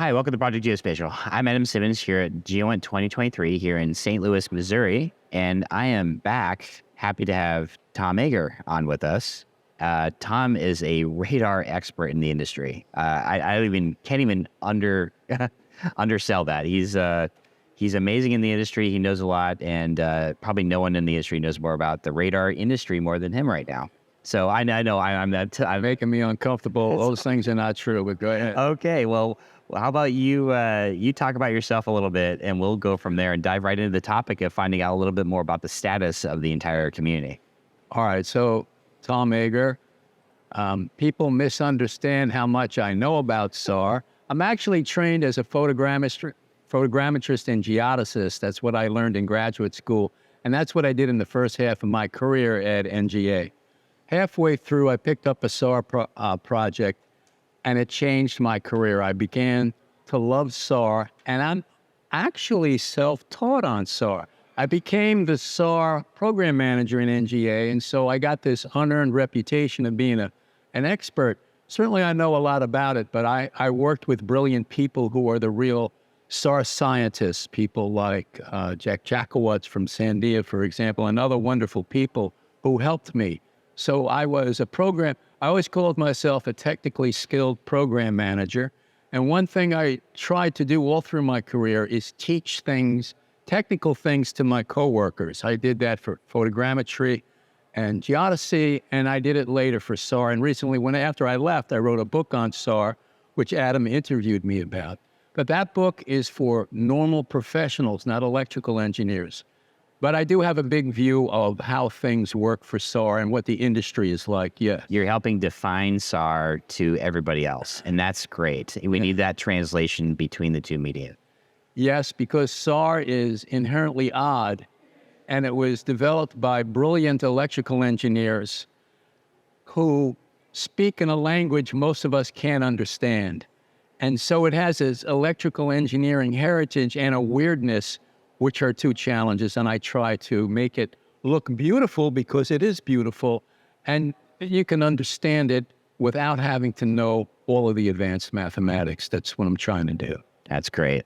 Hi, welcome to Project Geospatial. I'm Adam Simmons here at GEOINT 2023 here in St. Louis, Missouri, and I am back happy to have Tom Ager on with us. Tom is a radar expert in the industry. Can't even undersell that. He's amazing in the industry. He knows a lot, and probably no one in the industry knows more about the radar industry more than him right now. So I know I'm making me uncomfortable. Those things are not true, but go ahead. Okay, well, how about you talk about yourself a little bit, and we'll go from there and dive right into the topic of finding out a little bit more about the status of the entire community. All right, so Tom Ager, people misunderstand how much I know about SAR. I'm actually trained as a photogrammetrist and geodesist. That's what I learned in graduate school, and that's what I did in the first half of my career at NGA. Halfway through, I picked up a SAR project, and it changed my career. I began to love SAR, and I'm actually self-taught on SAR. I became the SAR program manager in NGA, and so I got this unearned reputation of being an expert. Certainly, I know a lot about it, but I worked with brilliant people who are the real SAR scientists, people like Jack Jackowitz from Sandia, for example, and other wonderful people who helped me. So I always called myself a technically skilled program manager. And one thing I tried to do all through my career is teach technical things to my coworkers. I did that for photogrammetry and geodesy, and I did it later for SAR. And recently, after I left, I wrote a book on SAR, which Adam interviewed me about. But that book is for normal professionals, not electrical engineers. But I do have a big view of how things work for SAR and what the industry is like, yeah. You're helping define SAR to everybody else, and that's great. We need that translation between the two media. Yes, because SAR is inherently odd, and it was developed by brilliant electrical engineers who speak in a language most of us can't understand. And so it has this electrical engineering heritage and a weirdness, which are two challenges, and I try to make it look beautiful because it is beautiful, and you can understand it without having to know all of the advanced mathematics. That's what I'm trying to do. That's great.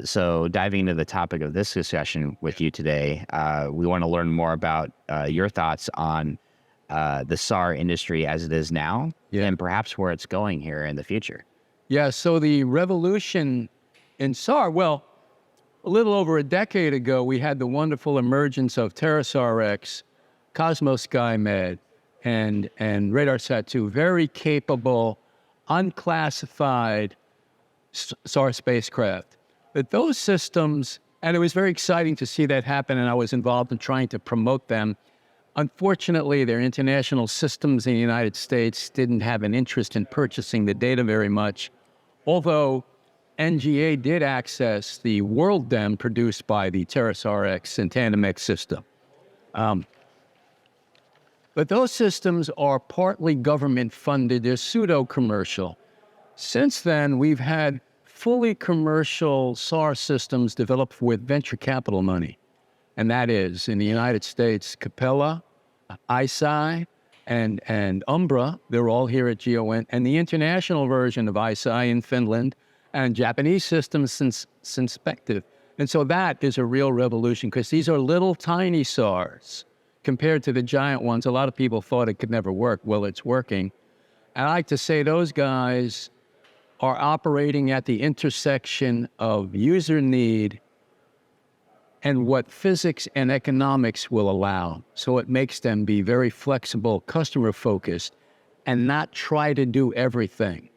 So diving into the topic of this discussion with you today, we want to learn more about your thoughts on the SAR industry as it is now, and perhaps where it's going here in the future. Yeah, so the revolution in SAR, well, a little over a decade ago, we had the wonderful emergence of TerraSAR-X, Cosmos SkyMed, and RadarSat-2, very capable, unclassified SAR spacecraft. But those systems, and it was very exciting to see that happen, and I was involved in trying to promote them. Unfortunately, their international systems in the United States didn't have an interest in purchasing the data very much, although NGA did access the world DEM produced by the TerraSAR-X and Tandem-X system. But those systems are partly government-funded. They're pseudo-commercial. Since then, we've had fully commercial SAR systems developed with venture capital money. And that is, in the United States, Capella, ISI, and Umbra. They're all here at GEOINT. And the international version of ISI in Finland, and Japanese systems Synspective. And so that is a real revolution because these are little tiny SARs compared to the giant ones. A lot of people thought it could never work. Well, it's working. And I like to say those guys are operating at the intersection of user need and what physics and economics will allow. So it makes them be very flexible, customer-focused, and not try to do everything.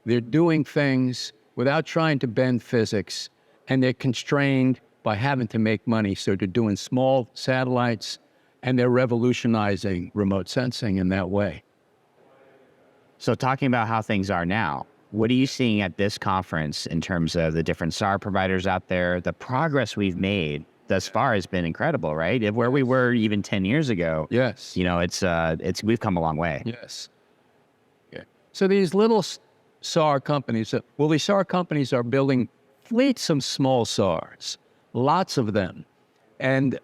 They're doing things without trying to bend physics, and they're constrained by having to make money. So they're doing small satellites, and they're revolutionizing remote sensing in that way. So talking about how things are now, what are you seeing at this conference in terms of the different SAR providers out there? The progress we've made thus far has been incredible, right? Where we were even 10 years ago, yes, we've come a long way. Yes. Okay. So these little SAR companies, these SAR companies are building fleets of small SARs, lots of them. And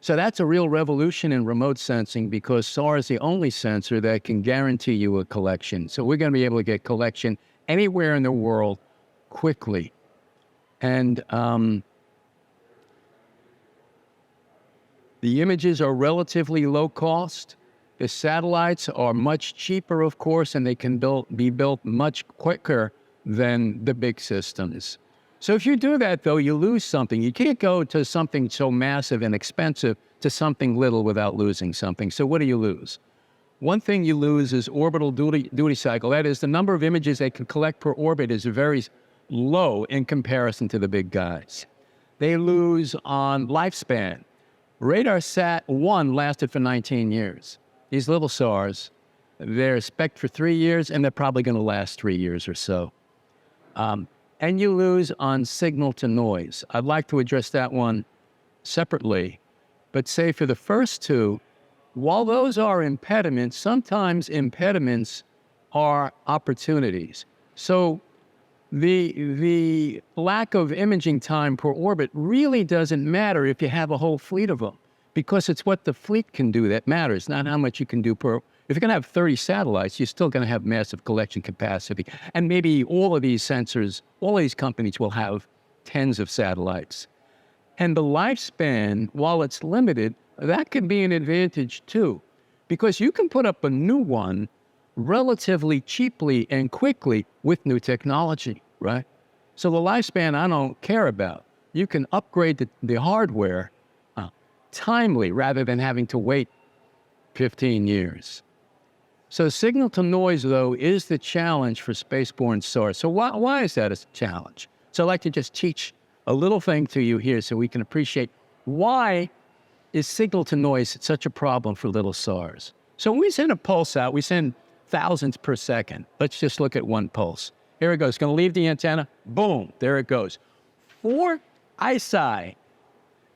so that's a real revolution in remote sensing because SAR is the only sensor that can guarantee you a collection. So we're going to be able to get collection anywhere in the world quickly. And the images are relatively low cost. The satellites are much cheaper, of course, and they can be built much quicker than the big systems. So if you do that, though, you lose something. You can't go to something so massive and expensive to something little without losing something. So what do you lose? One thing you lose is orbital duty cycle. That is, the number of images they can collect per orbit is very low in comparison to the big guys. They lose on lifespan. RadarSat 1 lasted for 19 years. These little SARs, they're spec'd for 3 years, and they're probably going to last 3 years or so. And you lose on signal to noise. I'd like to address that one separately, but say for the first two, while those are impediments, sometimes impediments are opportunities. So the lack of imaging time per orbit really doesn't matter if you have a whole fleet of them, because it's what the fleet can do that matters, not how much you can do per. If you're going to have 30 satellites, you're still going to have massive collection capacity. And maybe all of these sensors, all of these companies will have tens of satellites. And the lifespan, while it's limited, that can be an advantage too, because you can put up a new one relatively cheaply and quickly with new technology, right? So the lifespan I don't care about. You can upgrade the hardware timely rather than having to wait 15 years. So signal to noise, though, is the challenge for spaceborne SAR. So why is that a challenge? So I'd like to just teach a little thing to you here so we can appreciate why is signal to noise such a problem for little SARs. So when we send a pulse out, we send thousands per second. Let's just look at one pulse. Here it goes. It's going to leave the antenna. Boom. There it goes. For ISI,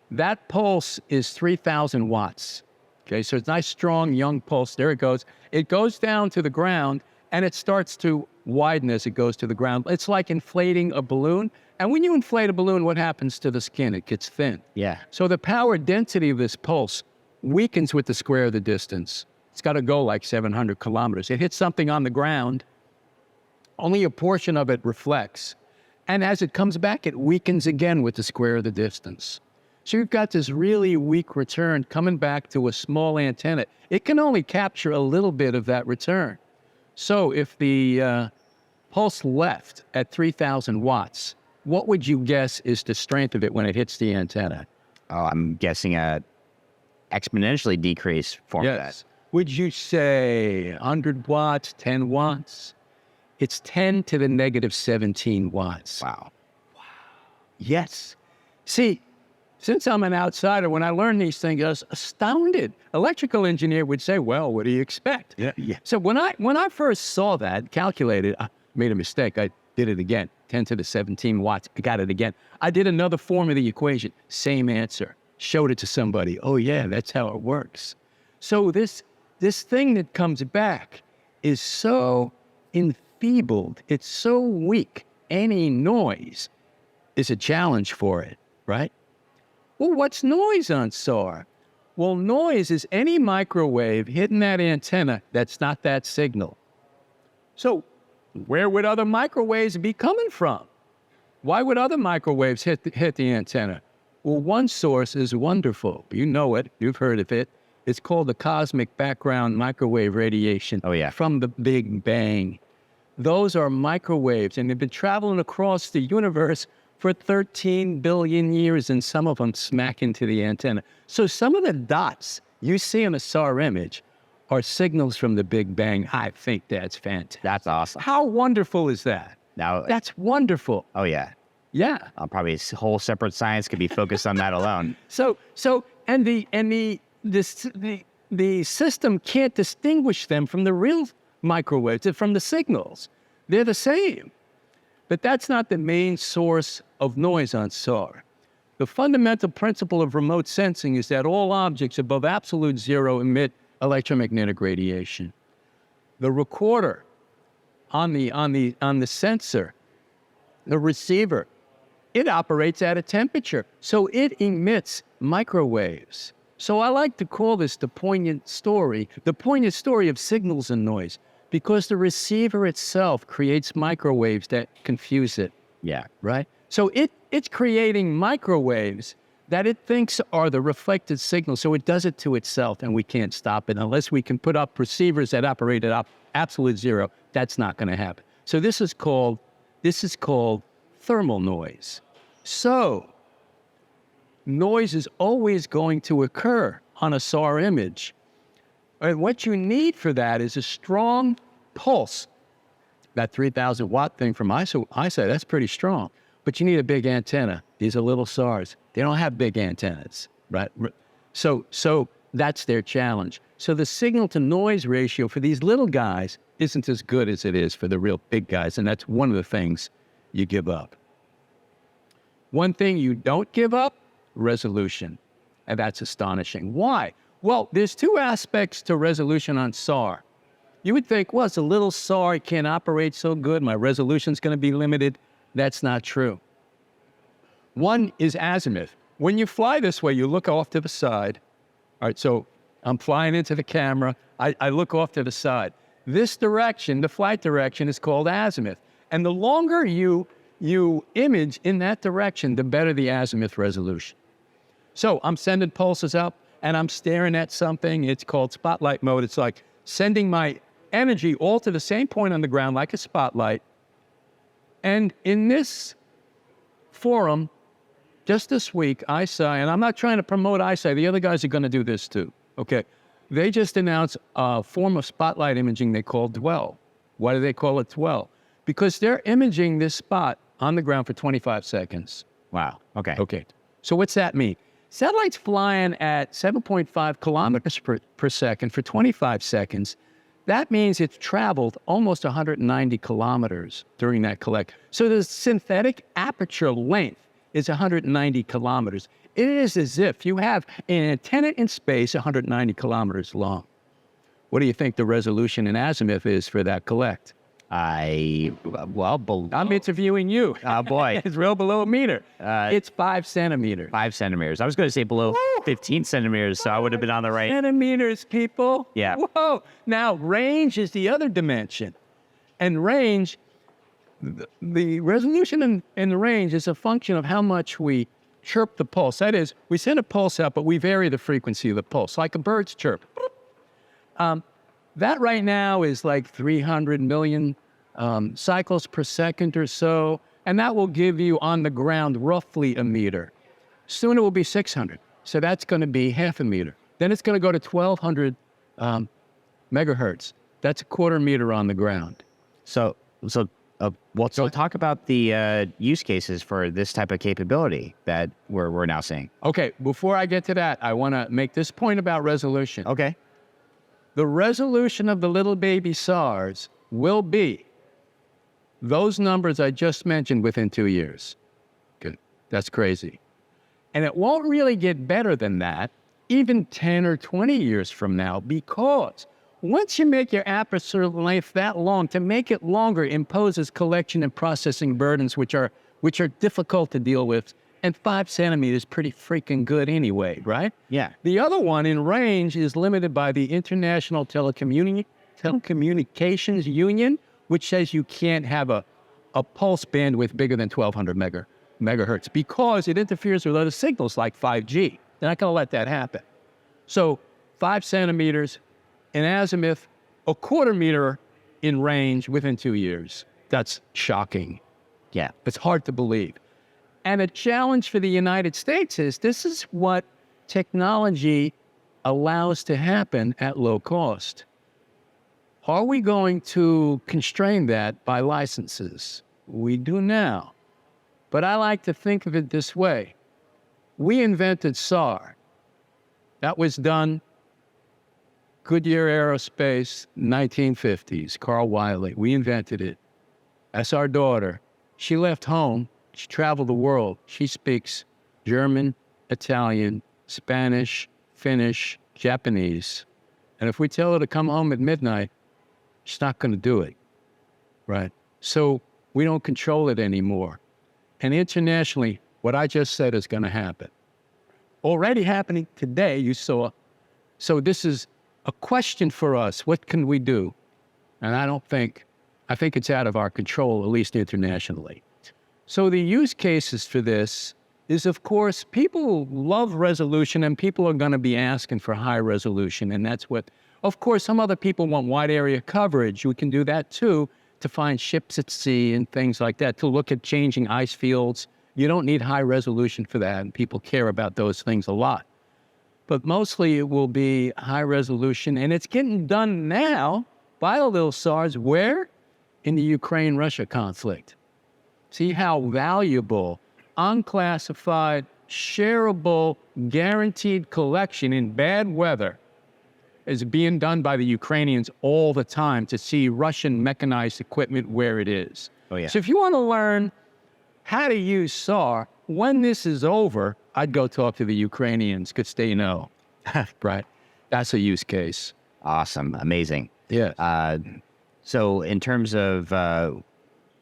that pulse is 3,000 watts. Okay, so it's a nice, strong, young pulse. There it goes. It goes down to the ground, and it starts to widen as it goes to the ground. It's like inflating a balloon. And when you inflate a balloon, what happens to the skin? It gets thin. Yeah. So the power density of this pulse weakens with the square of the distance. It's got to go like 700 kilometers. It hits something on the ground. Only a portion of it reflects. And as it comes back, it weakens again with the square of the distance. So you've got this really weak return coming back to a small antenna. It can only capture a little bit of that return. So if the pulse left at 3,000 watts, what would you guess is the strength of it when it hits the antenna? Oh, I'm guessing a exponentially decreased form of that. Would you say 100 watts, 10 watts? It's 10 to the negative 17 watts. Wow. Yes. See, since I'm an outsider, when I learned these things, I was astounded. Electrical engineer would say, well, what do you expect? Yeah. So when I first saw that, calculated, I made a mistake. I did it again, 10 to the 17 watts. I got it again. I did another form of the equation, same answer. Showed it to somebody. Oh, yeah, that's how it works. So this thing that comes back is so enfeebled. It's so weak. Any noise is a challenge for it, right? Well, what's noise on SAR? Well, noise is any microwave hitting that antenna that's not that signal. So where would other microwaves be coming from? Why would other microwaves hit the antenna? Well, one source is wonderful. You know it. You've heard of it. It's called the cosmic background microwave radiation. Oh, yeah. From the Big Bang. Those are microwaves, and they've been traveling across the universe for 13 billion years, and some of them smack into the antenna. So some of the dots you see in a SAR image are signals from the Big Bang. I think that's fantastic. That's awesome. How wonderful is that? Now, That's wonderful. oh, yeah. Yeah. Probably a whole separate science could be focused on that alone. And the system can't distinguish them from the real microwaves, from the signals. They're the same. But that's not the main source of noise on SAR. The fundamental principle of remote sensing is that all objects above absolute zero emit electromagnetic radiation. The recorder on the sensor, the receiver, it operates at a temperature, so it emits microwaves. So I like to call this the poignant story of signals and noise, because the receiver itself creates microwaves that confuse it. Yeah. right? So it's creating microwaves that it thinks are the reflected signal. So it does it to itself, and we can't stop it unless we can put up receivers that operate at absolute zero. That's not going to happen. So this is called thermal noise. So noise is always going to occur on a SAR image. And what you need for that is a strong pulse. That 3,000 watt thing from eyesight, that's pretty strong. But you need a big antenna. These are little SARs. They don't have big antennas, right? So that's their challenge. So the signal to noise ratio for these little guys isn't as good as it is for the real big guys. And that's one of the things you give up. One thing you don't give up, resolution. And that's astonishing. Why? Well, there's two aspects to resolution on SAR. You would think, well, it's a little SAR, it can't operate so good, my resolution's going to be limited. That's not true. One is azimuth. When you fly this way, you look off to the side. All right, so I'm flying into the camera. I look off to the side. This direction, the flight direction, is called azimuth. And the longer you image in that direction, the better the azimuth resolution. So I'm sending pulses up, and I'm staring at something. It's called spotlight mode. It's like sending my energy all to the same point on the ground like a spotlight. And in this forum, just this week, ISI, and I'm not trying to promote ISI, the other guys are going to do this too, okay? They just announced a form of spotlight imaging they call dwell. Why do they call it dwell? Because they're imaging this spot on the ground for 25 seconds. Wow. Okay. Okay. So what's that mean? Satellite's flying at 7.5 kilometers per second for 25 seconds. That means it's traveled almost 190 kilometers during that collect. So the synthetic aperture length is 190 kilometers. It is as if you have an antenna in space 190 kilometers long. What do you think the resolution in azimuth is for that collect? I'm interviewing you. Oh, boy. It's real below a meter. It's 5 centimeters. 5 centimeters. I was going to say below 15 centimeters, so I would have been on the right. Centimeters, people. Yeah. Whoa. Now, range is the other dimension. And range, the resolution in the range is a function of how much we chirp the pulse. That is, we send a pulse out, but we vary the frequency of the pulse, like a bird's chirp. That right now is like 300 million cycles per second or so, and that will give you on the ground roughly a meter. Soon it will be 600, so that's going to be half a meter. Then it's going to go to 1,200 megahertz. That's a quarter meter on the ground. So talk about the use cases for this type of capability that we're now seeing. Okay, before I get to that, I want to make this point about resolution. Okay. The resolution of the little baby SARs will be those numbers I just mentioned within 2 years. Good. That's crazy. And it won't really get better than that, even 10 or 20 years from now, because once you make your aperture length that long, to make it longer imposes collection and processing burdens, which are difficult to deal with. And 5 centimeters pretty freaking good anyway, right? Yeah. The other one in range is limited by the International Telecommunications Union, which says you can't have a pulse bandwidth bigger than 1,200 megahertz because it interferes with other signals like 5G. They're not going to let that happen. So 5 centimeters in azimuth, a quarter meter in range within 2 years. That's shocking. Yeah. It's hard to believe. And a challenge for the United States is this is what technology allows to happen at low cost. Are we going to constrain that by licenses? We do now. But I like to think of it this way. We invented SAR. That was done Goodyear Aerospace, 1950s, Carl Wiley. We invented it. That's our daughter. She left home. She traveled the world. She speaks German, Italian, Spanish, Finnish, Japanese. And if we tell her to come home at midnight, she's not going to do it, right? So we don't control it anymore. And internationally, what I just said is going to happen. Already happening today, you saw. So this is a question for us. What can we do? And I think it's out of our control, at least internationally. So the use cases for this is, of course, people love resolution and people are going to be asking for high resolution. And that's what, of course, some other people want wide area coverage. We can do that too, to find ships at sea and things like that, to look at changing ice fields. You don't need high resolution for that, and people care about those things a lot. But mostly it will be high resolution, and it's getting done now by the little SARs. Where? In the Ukraine-Russia conflict. See how valuable, unclassified, shareable, guaranteed collection in bad weather is being done by the Ukrainians all the time to see Russian mechanized equipment where it is. Oh, yeah. So if you want to learn how to use SAR, when this is over, I'd go talk to the Ukrainians because they know, right? That's a use case. Awesome. Amazing. Yeah. So in terms of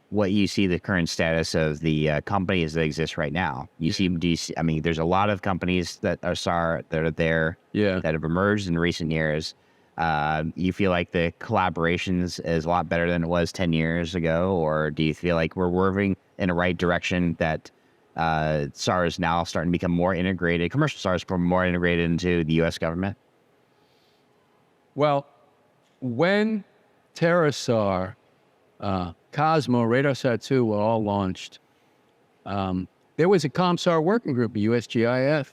what you see the current status of the companies that exist right now, I mean, there's a lot of companies that are SAR that are there that have emerged in recent years. You feel like the collaborations is a lot better than it was 10 years ago, or do you feel like we're moving in the right direction, that SAR is now starting to become more integrated, commercial SAR is more integrated into the U.S. government? Well, when TerraSAR, Cosmo, RadarSat-2 were all launched, there was a ComSAR working group, USGIF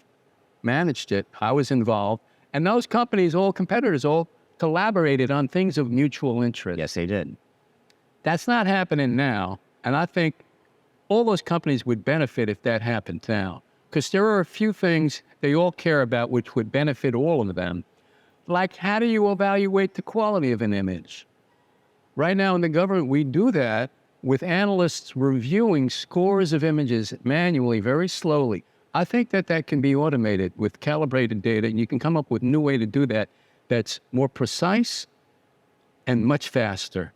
managed it. I was involved. And those companies, all competitors, all collaborated on things of mutual interest. Yes, they did. That's not happening now. And I think all those companies would benefit if that happened now. Because there are a few things they all care about which would benefit all of them. Like, how do you evaluate the quality of an image? Right now in the government, we do that with analysts reviewing scores of images manually, very slowly. I think that that can be automated with calibrated data, and you can come up with a new way to do that that's more precise and much faster,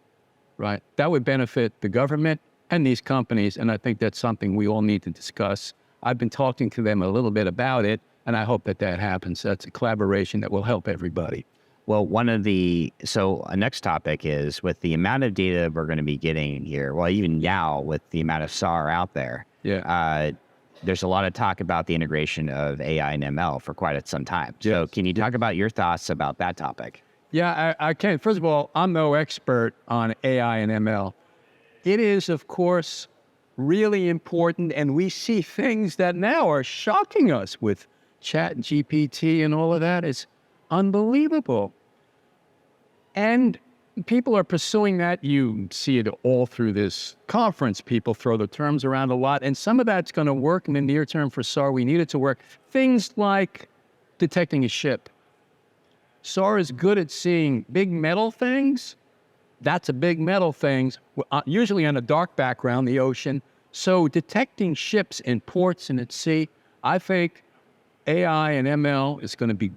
right? That would benefit the government and these companies, and I think that's something we all need to discuss. I've been talking to them a little bit about it, and I hope that that happens. That's a collaboration that will help everybody. Well, so a next topic is, with the amount of data we're going to be getting here, well, even now with the amount of SAR out there, there's a lot of talk about the integration of AI and ML for quite some time. Yes. So can you talk about your thoughts about that topic? Yeah, I can. First of all, I'm no expert on AI and ML. It is, of course, really important, and we see things that now are shocking us with ChatGPT and all of that. It's unbelievable. And people are pursuing that. You see it all through this conference. People throw the terms around a lot, and some of that's going to work in the near term for SAR. We need it to work. Things like detecting a ship. SAR is good at seeing big metal things. That's a big metal thing, usually on a dark background, the ocean. So detecting ships in ports and at sea, I think AI and ML is going to be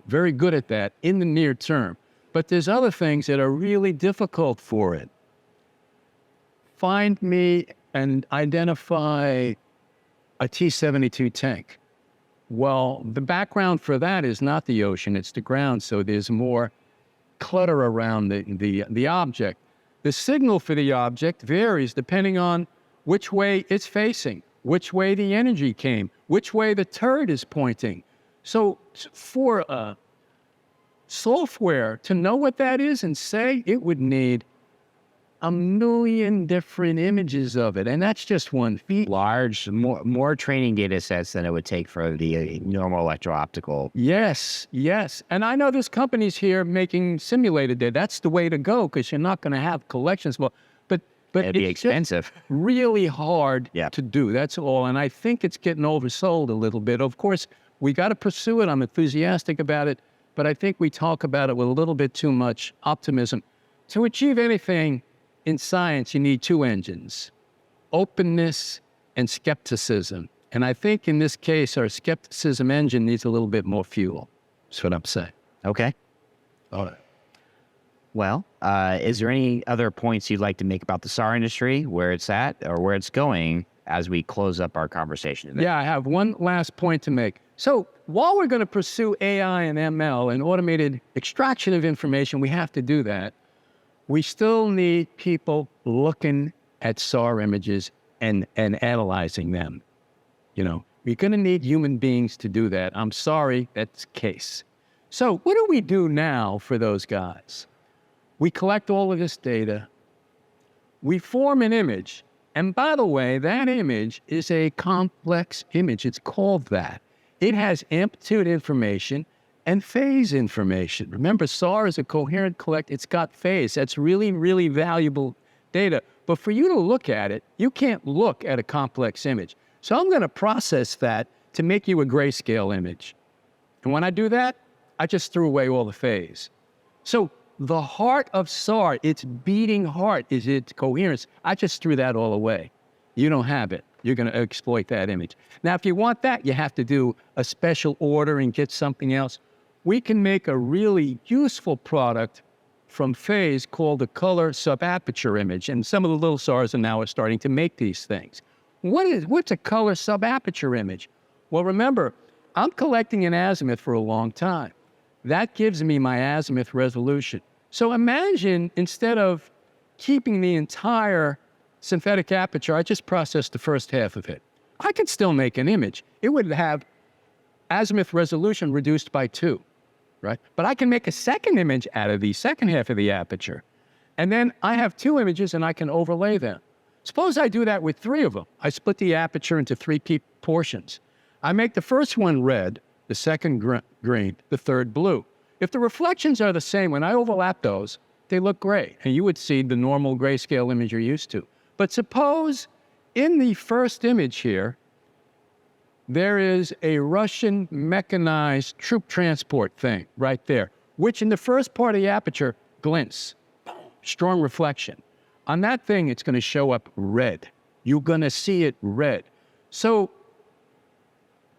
very good at that in the near term. But there's other things that are really difficult for it. Find me and identify a T-72 tank. Well, the background for that is not the ocean, it's the ground, so there's more clutter around the object. The signal for the object varies depending on which way it's facing, which way the energy came, which way the turret is pointing. So for software to know what that is and say, it would need a million different images of it, and that's just one feat. Large, more training data sets than it would take for the normal electro-optical. Yes, yes. And I know there's companies here making simulated data. That's the way to go, because you're not going to have collections. Well, but it'd be expensive. Really hard to do. That's all. And I think it's getting oversold a little bit. Of course, we got to pursue it. I'm enthusiastic about it, but I think we talk about it with a little bit too much optimism. To achieve anything in science, you need two engines: openness and skepticism. And I think in this case, our skepticism engine needs a little bit more fuel. That's what I'm saying. Okay. All right. Well, is there any other points you'd like to make about the SAR industry, where it's at or where it's going, as we close up our conversation today? Yeah, I have one last point to make. So while we're going to pursue AI and ML and automated extraction of information, we have to do that. We still need people looking at SAR images and analyzing them. You know, you're going to need human beings to do that. I'm sorry, that's the case. So what do we do now for those guys? We collect all of this data. We form an image. And by the way, that image is a complex image. It's called that. It has amplitude information and phase information. Remember, SAR is a coherent collect. It's got phase. That's really, really valuable data. But for you to look at it, you can't look at a complex image. So I'm going to process that to make you a grayscale image. And when I do that, I just threw away all the phase. So the heart of SAR, its beating heart, is its coherence. I just threw that all away. You don't have it. You're going to exploit that image. Now, if you want that, you have to do a special order and get something else. We can make a really useful product from phase called the color subaperture image. And some of the little SARs are starting to make these things. What's a color subaperture image? Well, remember, I'm collecting an azimuth for a long time. That gives me my azimuth resolution. So imagine instead of keeping the entire synthetic aperture, I just processed the first half of it. I could still make an image. It would have azimuth resolution reduced by 2, right? But I can make a second image out of the second half of the aperture. And then I have 2 images and I can overlay them. Suppose I do that with 3 of them. I split the aperture into 3 portions. I make the first one red, the second green, the third blue. If the reflections are the same, when I overlap those, they look gray. And you would see the normal grayscale image you're used to. But suppose in the first image here, there is a Russian mechanized troop transport thing right there, which in the first part of the aperture glints, strong reflection. On that thing, it's going to show up red. You're going to see it red. So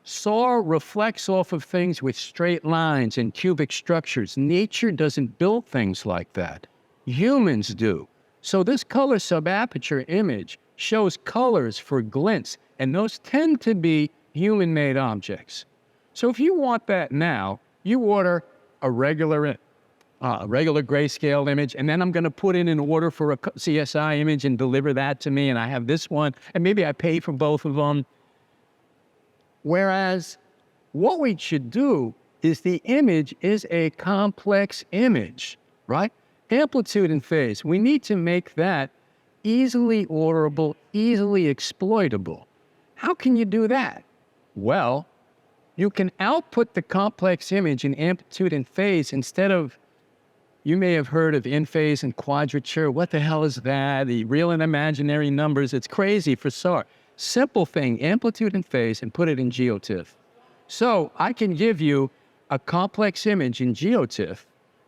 SAR reflects off of things with straight lines and cubic structures. Nature doesn't build things like that. Humans do. So this color subaperture image shows colors for glints, and those tend to be human-made objects. So if you want that now, you order a regular grayscale image, and then I'm going to put in an order for a CSI image and deliver that to me, and I have this one, and maybe I pay for both of them. Whereas what we should do is the image is a complex image, right? Amplitude and phase. We need to make that easily orderable, easily exploitable. How can you do that? Well, you can output the complex image in amplitude and phase instead of, you may have heard of in-phase and quadrature. What the hell is that? The real and imaginary numbers. It's crazy for SAR. Simple thing, amplitude and phase, and put it in GeoTIFF. So I can give you a complex image in GeoTIFF,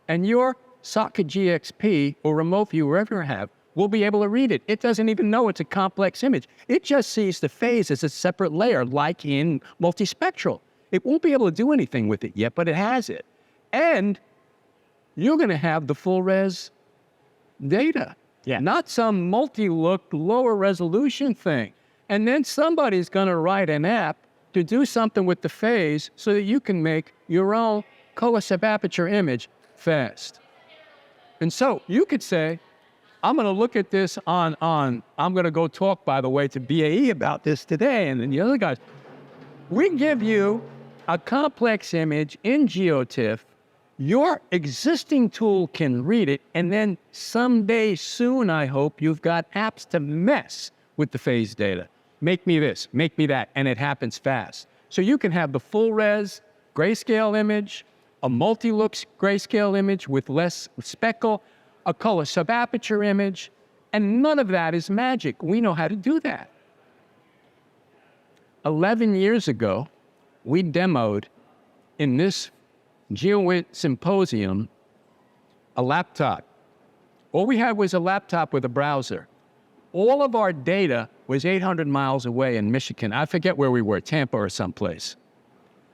and your socket GXP or remote view, wherever you have, will be able to read it. It doesn't even know it's a complex image. It just sees the phase as a separate layer, like in multispectral. It won't be able to do anything with it yet, but it has it. And you're going to have the full res data, not some multi-look, lower resolution thing. And then somebody's going to write an app to do something with the phase so that you can make your own color subaperture image fast. And so you could say, I'm going to look at this I'm going to go talk, by the way, to BAE about this today, and then the other guys. We give you a complex image in GeoTIFF. Your existing tool can read it, and then someday soon, I hope, you've got apps to mess with the phase data. Make me this, make me that, and it happens fast. So you can have the full res grayscale image, a multi-look grayscale image with less speckle, a color subaperture image, and none of that is magic. We know how to do that. 11 years ago, we demoed in this GEOINT symposium a laptop. All we had was a laptop with a browser. All of our data was 800 miles away in Michigan. I forget where we were, Tampa or someplace.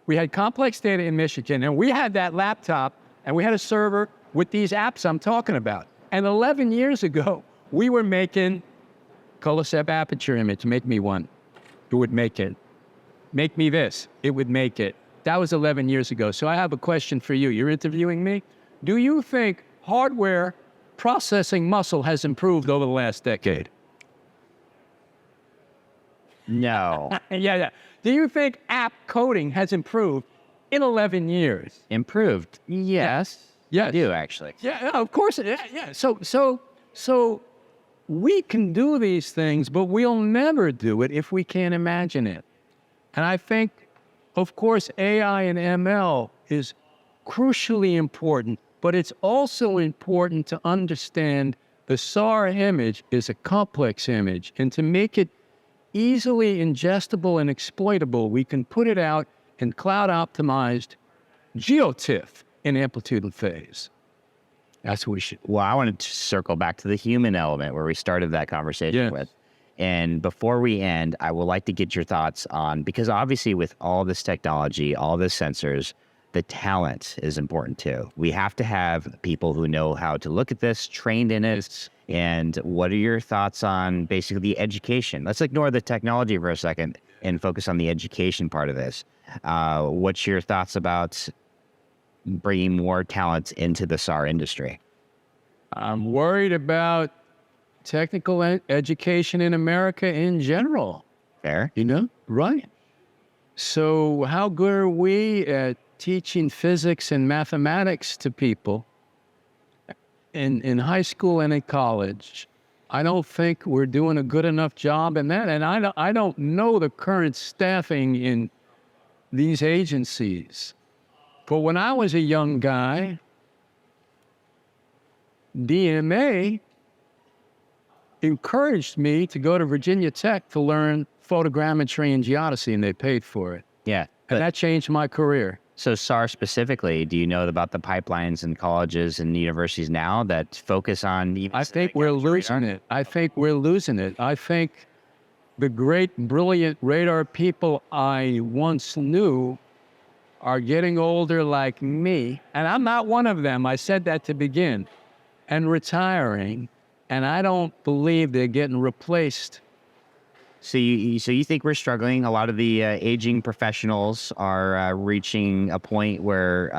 We had complex data in Michigan, and we had that laptop, and we had a server with these apps I'm talking about. And 11 years ago, we were making color subaperture image. Make me one. It would make it. Make me this. It would make it. That was 11 years ago. So I have a question for you. You're interviewing me. Do you think hardware processing muscle has improved over the last decade? No. Yeah. Do you think app coding has improved in 11 years? Improved? Yes. Yes. I do, actually. Yeah, of course. Yeah. So we can do these things, but we'll never do it if we can't imagine it. And I think, of course, AI and ML is crucially important, but it's also important to understand the SAR image is a complex image, and to make it easily ingestible and exploitable, we can put it out in cloud-optimized GeoTIFF in amplitude and phase. That's what we should. Well, I wanted to circle back to the human element where we started that conversation with. And before we end, I would like to get your thoughts on, because obviously with all this technology, all the sensors, the talent is important too. We have to have people who know how to look at this, trained in it. And what are your thoughts on basically the education? Let's ignore the technology for a second and focus on the education part of this. What's your thoughts about bringing more talent into the SAR industry? I'm worried about technical education in America in general. Fair. Right. So how good are we at teaching physics and mathematics to people in high school and in college? I don't think we're doing a good enough job in that. And I don't know the current staffing in these agencies. But when I was a young guy, DMA encouraged me to go to Virginia Tech to learn photogrammetry and geodesy, and they paid for it. Yeah. And that changed my career. So SAR specifically, do you know about the pipelines in colleges and universities now that focus on even I think we're losing it. I think the great, brilliant radar people I once knew are getting older like me, and I'm not one of them. I said that to begin, and retiring, and I don't believe they're getting replaced. So you think we're struggling? A lot of the aging professionals are reaching a point where,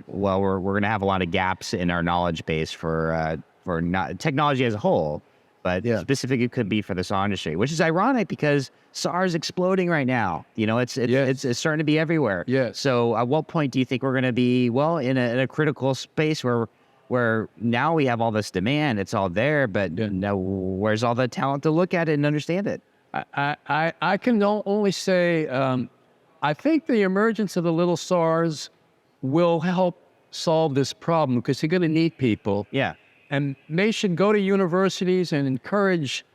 we're going to have a lot of gaps in our knowledge base for not technology as a whole, but specifically it could be for the SAR industry, which is ironic because SAR is exploding right now. It's starting to be everywhere. Yes. So at what point do you think we're going to be in a critical space where now we have all this demand, it's all there, but now where's all the talent to look at it and understand it? I can only say, I think the emergence of the little SARs will help solve this problem because you're going to need people. Yeah. And they should go to universities and encourage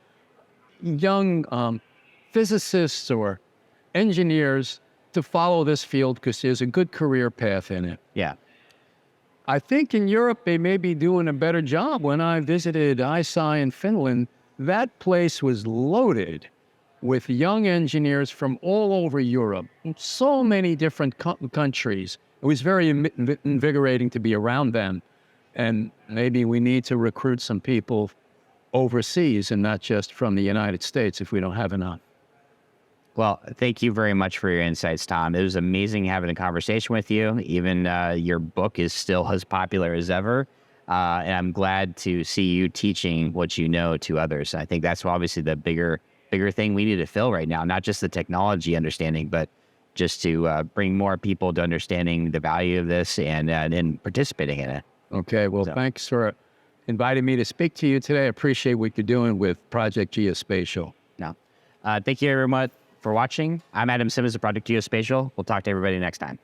young physicists or engineers to follow this field because there's a good career path in it. Yeah. I think in Europe, they may be doing a better job. When I visited ISI in Finland, that place was loaded with young engineers from all over Europe, so many different countries. It was very invigorating to be around them. And maybe we need to recruit some people overseas and not just from the United States if we don't have enough. Well, thank you very much for your insights, Tom. It was amazing having a conversation with you. Even your book is still as popular as ever. And I'm glad to see you teaching what you know to others. I think that's obviously the bigger thing we need to fill right now, not just the technology understanding, but just to bring more people to understanding the value of this and participating in it. Okay, well, thanks for inviting me to speak to you today. I appreciate what you're doing with Project Geospatial. No. Thank you very much for watching. I'm Adam Simmons of Project Geospatial. We'll talk to everybody next time.